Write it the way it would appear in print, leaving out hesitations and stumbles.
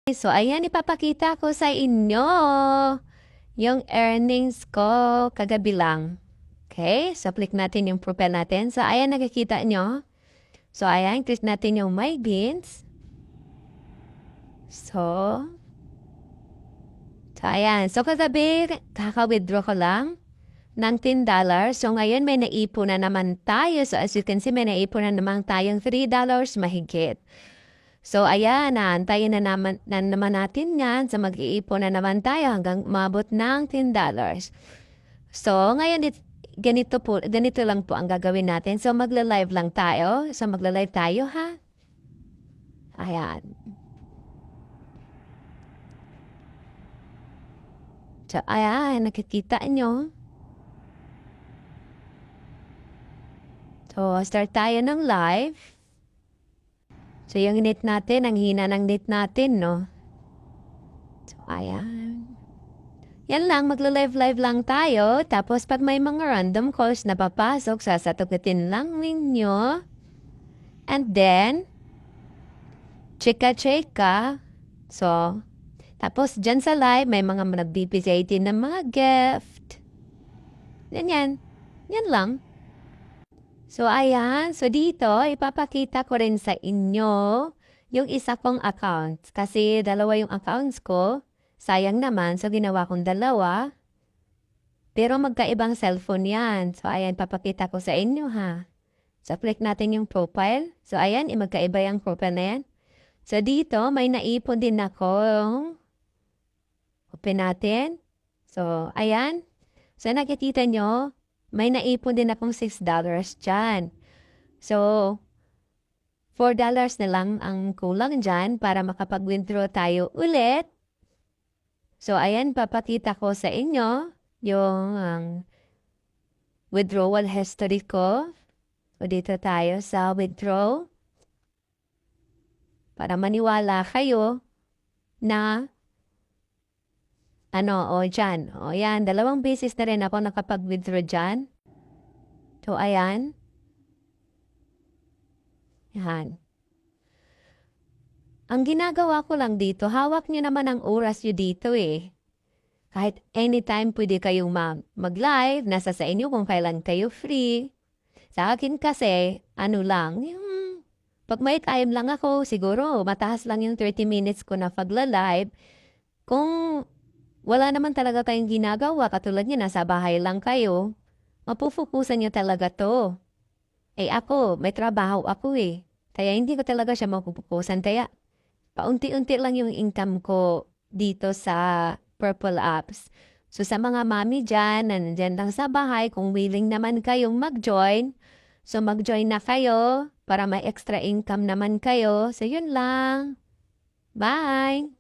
So, ayan, ipapakita ko sa inyo yung earnings ko kagabi lang. Okay? So, click natin yung profile natin. So, ayan, nakikita nyo. So, ayan, click natin yung My Beans. So, ayan. So, kagabi, kaka-withdraw ko lang ng $10. So, ngayon may naipon na naman tayo. So, as you can see, may naipon na naman tayong $3 mahigit. So, ayan, naantayin na naman natin yan. So, mag-iipon na naman tayo hanggang umabot ng $10. So, ngayon, ganito lang po ang gagawin natin. So, magla-live lang tayo. So, magla-live tayo, ha? Ayan. So, ayan, nakikita nyo. So, start tayo ng live. So, yung net natin, ang hina ng net natin, no? So, ayan. Yan lang, magla-live lang tayo. Tapos, pag may mga random calls na papasok, sasatugutin lang ninyo. And then, chika-chika. So, tapos, dyan sa live, may mga nagbibigay din ng mga gift. Yan. Yan lang. So, ayan. So, dito, ipapakita ko rin sa inyo yung isa kong account. Kasi dalawa yung accounts ko. Sayang naman. So, ginawa kong dalawa. Pero magkaibang cellphone yan. So, ayan, papakita ko sa inyo, ha. So, click natin yung profile. So, ayan, magkaiba yung profile na yan. So, dito, may naipon din ako. Open natin. So, ayan. So, nakikita nyo, may naipon din akong $6 dyan. So, $4 na lang ang kulang dyan para makapag-withdraw tayo ulit. So, ayan, papakita ko sa inyo yung withdrawal history ko. So, dito tayo sa withdraw. Para maniwala kayo na dyan. Yan, 2 beses na rin ako nakapag-withdraw dyan. So, ayan. Yan. Ang ginagawa ko lang dito, hawak nyo naman ang oras nyo dito eh. Kahit anytime pwede kayong mag-live, nasa sa inyo kung kailan kayo free. Sa akin kasi, yung pag may time lang ako, siguro mataas lang yung 30 minutes ko na pagla-live. Kung wala naman talaga tayong ginagawa, katulad niya, nasa bahay lang kayo, mapufukusan niyo talaga to. Eh ako, may trabaho ako eh. Kaya hindi ko talaga siya mapupukusan. Kaya paunti-unti lang yung income ko dito sa Purple Apps. So sa mga mami dyan, nandyan lang sa bahay, kung willing naman kayong mag-join, so mag-join na kayo para may extra income naman kayo. So yun lang. Bye!